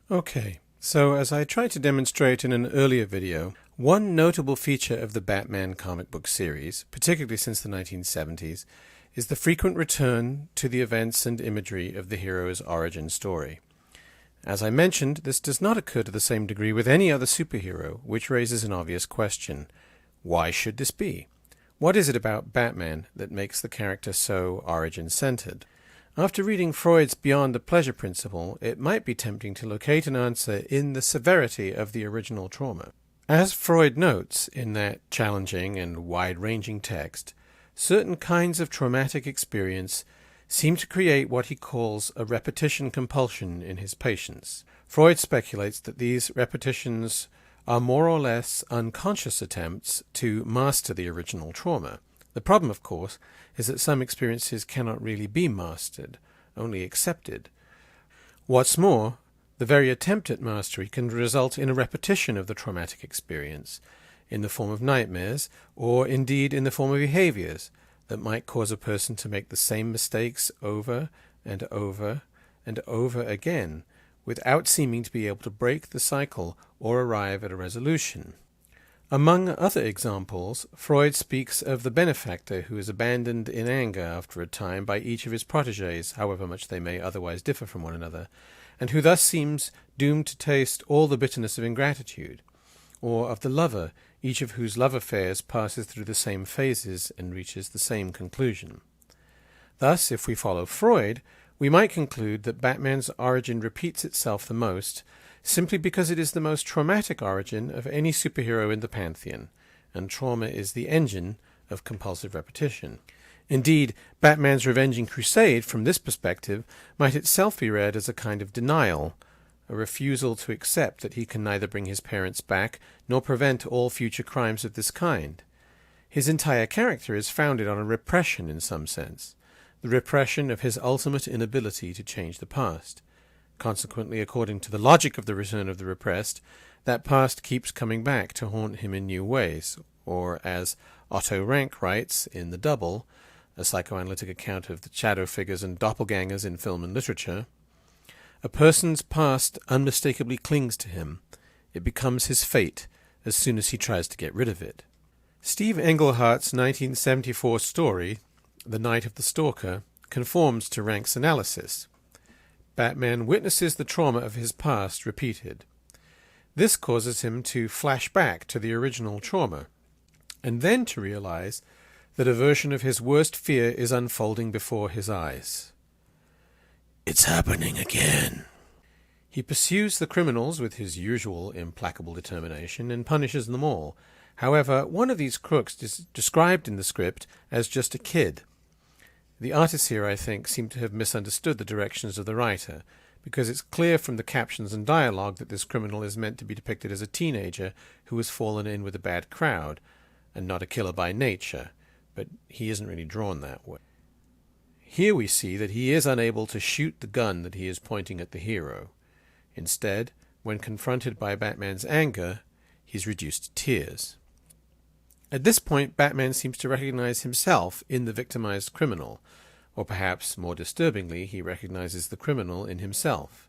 Okay, so as I tried to demonstrate in an earlier video, one notable feature of the Batman comic book series, particularly since the 1970s, is the frequent return to the events and imagery of the hero's origin story. As I mentioned, this does not occur to the same degree with any other superhero, which raises an obvious question. Why should this be? What is it about Batman that makes the character so origin-centered? After reading Freud's Beyond the Pleasure Principle, it might be tempting to locate an answer in the severity of the original trauma. As Freud notes in that challenging and wide-ranging text, certain kinds of traumatic experience seem to create what he calls a repetition compulsion in his patients. Freud speculates that these repetitions are more or less unconscious attempts to master the original trauma. The problem, of course, is that some experiences cannot really be mastered, only accepted. What's more, the very attempt at mastery can result in a repetition of the traumatic experience, in the form of nightmares, or indeed in the form of behaviors that might cause a person to make the same mistakes over and over and over again, without seeming to be able to break the cycle or arrive at a resolution. Among other examples, Freud speaks of the benefactor who is abandoned in anger after a time by each of his protégés, however much they may otherwise differ from one another, and who thus seems doomed to taste all the bitterness of ingratitude, or of the lover, each of whose love affairs passes through the same phases and reaches the same conclusion. Thus, if we follow Freud, we might conclude that Batman's origin repeats itself the most, simply because it is the most traumatic origin of any superhero in the pantheon, and trauma is the engine of compulsive repetition. Indeed, Batman's revenging crusade, from this perspective, might itself be read as a kind of denial, a refusal to accept that he can neither bring his parents back nor prevent all future crimes of this kind. His entire character is founded on a repression in some sense, the repression of his ultimate inability to change the past. Consequently, according to the logic of the return of the repressed, that past keeps coming back to haunt him in new ways, or as Otto Rank writes in The Double, a psychoanalytic account of the shadow figures and doppelgangers in film and literature, a person's past unmistakably clings to him. It becomes his fate as soon as he tries to get rid of it. Steve Englehart's 1974 story, The Night of the Stalker, conforms to Rank's analysis. Batman witnesses the trauma of his past repeated. This causes him to flash back to the original trauma, and then to realize that a version of his worst fear is unfolding before his eyes. It's happening again. He pursues the criminals with his usual implacable determination and punishes them all. However, one of these crooks is described in the script as just a kid. The artists here, I think, seem to have misunderstood the directions of the writer, because it's clear from the captions and dialogue that this criminal is meant to be depicted as a teenager who has fallen in with a bad crowd, and not a killer by nature, but he isn't really drawn that way. Here we see that he is unable to shoot the gun that he is pointing at the hero. Instead, when confronted by Batman's anger, he's reduced to tears. At this point, Batman seems to recognize himself in the victimized criminal, or perhaps, more disturbingly, he recognizes the criminal in himself.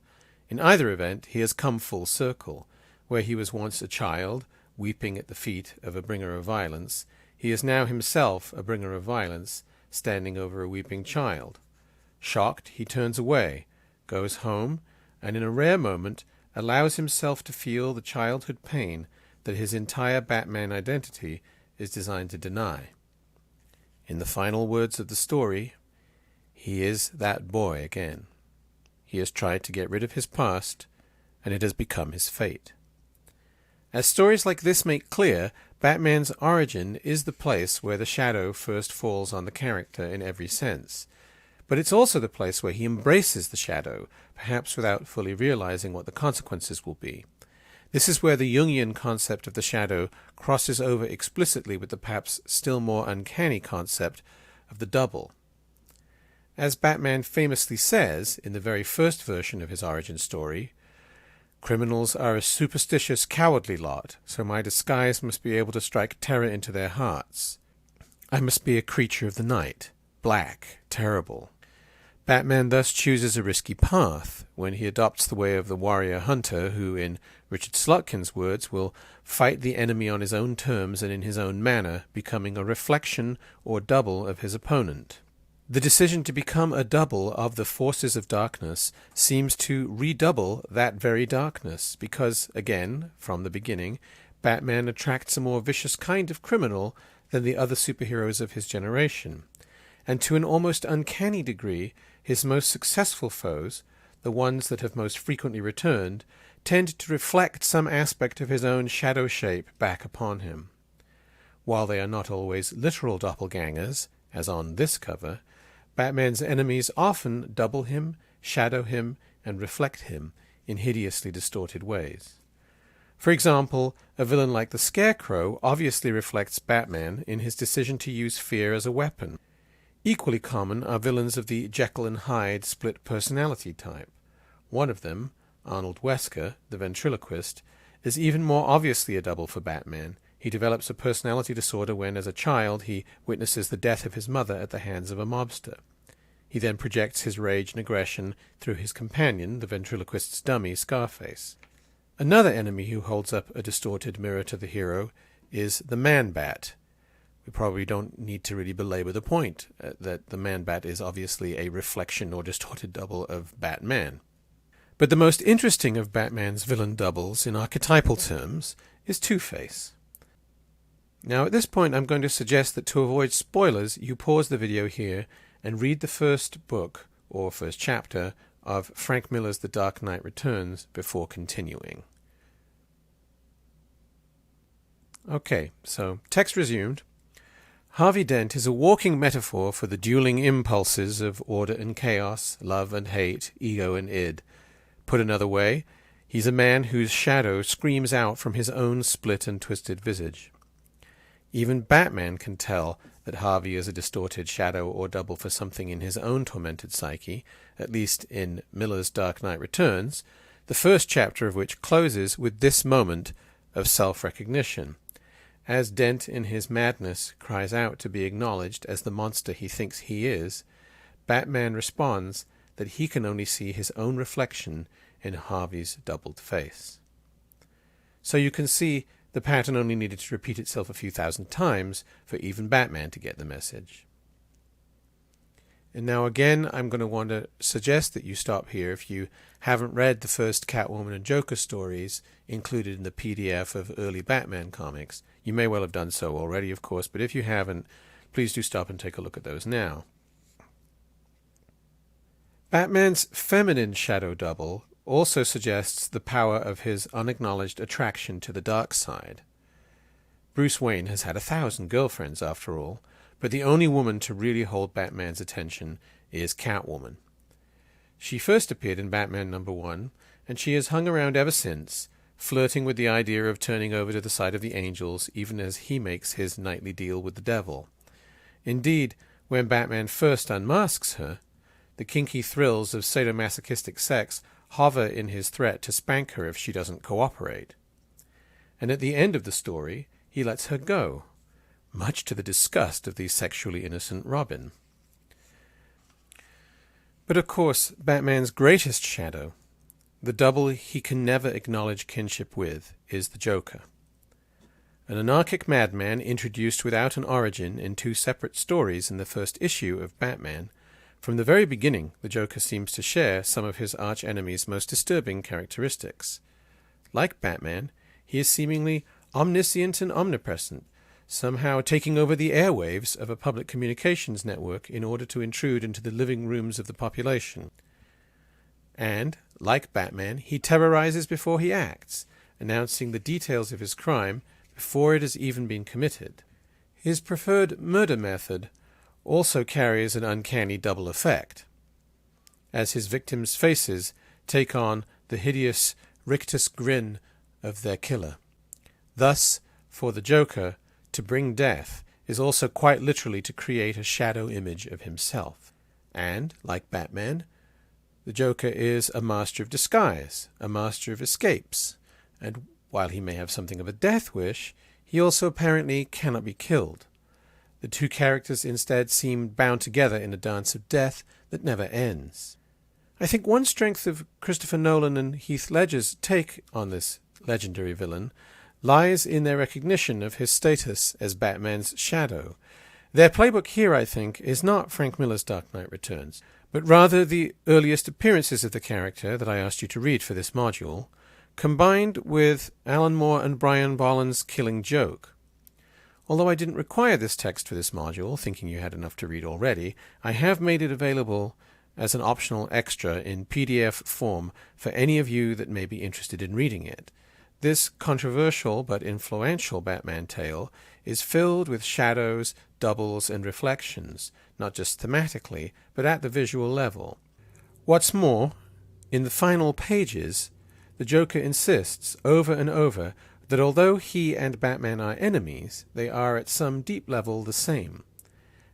In either event, he has come full circle. Where he was once a child, weeping at the feet of a bringer of violence, he is now himself a bringer of violence, standing over a weeping child. Shocked, he turns away, goes home, and in a rare moment allows himself to feel the childhood pain that his entire Batman identity is designed to deny. In the final words of the story, he is that boy again. He has tried to get rid of his past, and it has become his fate. As stories like this make clear, Batman's origin is the place where the shadow first falls on the character in every sense. But it's also the place where he embraces the shadow, perhaps without fully realizing what the consequences will be. This is where the Jungian concept of the shadow crosses over explicitly with the perhaps still more uncanny concept of the double. As Batman famously says in the very first version of his origin story, "Criminals are a superstitious, cowardly lot, so my disguise must be able to strike terror into their hearts. I must be a creature of the night, black, terrible." Batman thus chooses a risky path when he adopts the way of the warrior hunter who, in Richard Slotkin's words, will fight the enemy on his own terms and in his own manner, becoming a reflection or double of his opponent. The decision to become a double of the forces of darkness seems to redouble that very darkness, because, again, from the beginning, Batman attracts a more vicious kind of criminal than the other superheroes of his generation. And to an almost uncanny degree, his most successful foes, the ones that have most frequently returned, tend to reflect some aspect of his own shadow shape back upon him. While they are not always literal doppelgangers, as on this cover, Batman's enemies often double him, shadow him, and reflect him in hideously distorted ways. For example, a villain like the Scarecrow obviously reflects Batman in his decision to use fear as a weapon. Equally common are villains of the Jekyll and Hyde split personality type. One of them, Arnold Wesker, the ventriloquist, is even more obviously a double for Batman. He develops a personality disorder when, as a child, he witnesses the death of his mother at the hands of a mobster. He then projects his rage and aggression through his companion, the ventriloquist's dummy, Scarface. Another enemy who holds up a distorted mirror to the hero is the Man-Bat. We probably don't need to really belabor the point that the Man-Bat is obviously a reflection or distorted double of Batman. But the most interesting of Batman's villain doubles in archetypal terms is Two-Face. Now at this point I'm going to suggest that to avoid spoilers you pause the video here and read the first book, or first chapter, of Frank Miller's The Dark Knight Returns before continuing. Okay, so text resumed. Harvey Dent is a walking metaphor for the dueling impulses of order and chaos, love and hate, ego and id. Put another way, he's a man whose shadow screams out from his own split and twisted visage. Even Batman can tell that Harvey is a distorted shadow or double for something in his own tormented psyche, at least in Miller's Dark Knight Returns, the first chapter of which closes with this moment of self-recognition. As Dent in his madness cries out to be acknowledged as the monster he thinks he is, Batman responds that he can only see his own reflection in Harvey's doubled face. So you can see the pattern only needed to repeat itself a few thousand times for even Batman to get the message. And now again, I'm going to want to suggest that you stop here if you haven't read the first Catwoman and Joker stories included in the PDF of early Batman comics. You may well have done so already, of course, but if you haven't, please do stop and take a look at those now. Batman's feminine shadow double also suggests the power of his unacknowledged attraction to the dark side. Bruce Wayne has had 1,000 girlfriends, after all, but the only woman to really hold Batman's attention is Catwoman. She first appeared in Batman #1, and she has hung around ever since, flirting with the idea of turning over to the side of the angels even as he makes his nightly deal with the devil. Indeed, when Batman first unmasks her, the kinky thrills of sadomasochistic sex hover in his threat to spank her if she doesn't cooperate. And at the end of the story, he lets her go, much to the disgust of the sexually innocent Robin. But of course, Batman's greatest shadow, the double he can never acknowledge kinship with, is the Joker. An anarchic madman introduced without an origin in 2 separate stories in the first issue of Batman, from the very beginning the Joker seems to share some of his arch-enemy's most disturbing characteristics. Like Batman, he is seemingly omniscient and omnipresent, somehow taking over the airwaves of a public communications network in order to intrude into the living rooms of the population. And, like Batman, he terrorizes before he acts, announcing the details of his crime before it has even been committed. His preferred murder method also carries an uncanny double effect, as his victims' faces take on the hideous rictus grin of their killer. Thus, for the Joker, to bring death is also quite literally to create a shadow image of himself. And, like Batman, the Joker is a master of disguise, a master of escapes, and while he may have something of a death wish, he also apparently cannot be killed. The two characters instead seem bound together in a dance of death that never ends. I think one strength of Christopher Nolan and Heath Ledger's take on this legendary villain lies in their recognition of his status as Batman's shadow. Their playbook here, I think, is not Frank Miller's Dark Knight Returns, but rather the earliest appearances of the character that I asked you to read for this module, combined with Alan Moore and Brian Bolland's Killing Joke. Although I didn't require this text for this module, thinking you had enough to read already, I have made it available as an optional extra in PDF form for any of you that may be interested in reading it. This controversial but influential Batman tale is filled with shadows, doubles, and reflections, not just thematically, but at the visual level. What's more, in the final pages, the Joker insists over and over that although he and Batman are enemies, they are at some deep level the same.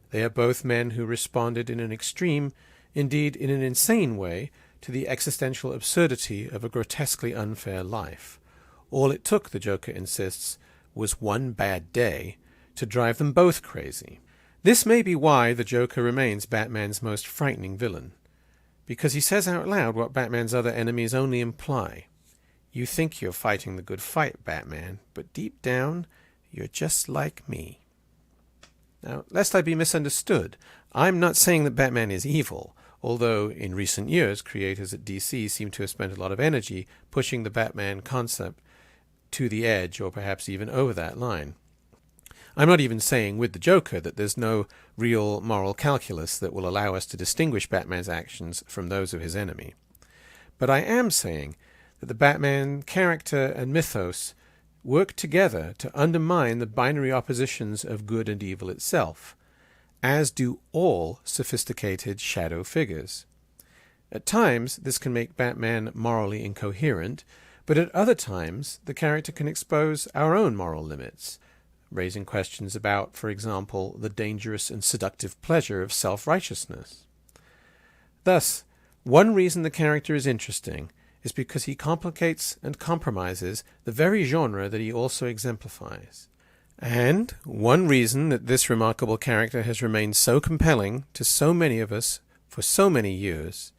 They are both men who responded in an extreme, indeed in an insane way, to the existential absurdity of a grotesquely unfair life. All it took, the Joker insists, was one bad day to drive them both crazy. This may be why the Joker remains Batman's most frightening villain, because he says out loud what Batman's other enemies only imply. You think you're fighting the good fight, Batman, but deep down, you're just like me. Now, lest I be misunderstood, I'm not saying that Batman is evil, although in recent years creators at DC seem to have spent a lot of energy pushing the Batman concept to the edge, or perhaps even over that line. I'm not even saying with the Joker that there's no real moral calculus that will allow us to distinguish Batman's actions from those of his enemy. But I am saying that the Batman character and mythos work together to undermine the binary oppositions of good and evil itself, as do all sophisticated shadow figures. At times, this can make Batman morally incoherent, but at other times, the character can expose our own moral limits, raising questions about, for example, the dangerous and seductive pleasure of self-righteousness. Thus, one reason the character is interesting is because he complicates and compromises the very genre that he also exemplifies. And one reason that this remarkable character has remained so compelling to so many of us for so many years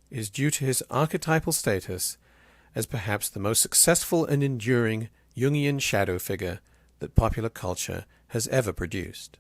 is due to his archetypal status as perhaps the most successful and enduring Jungian shadow figure that popular culture has ever produced.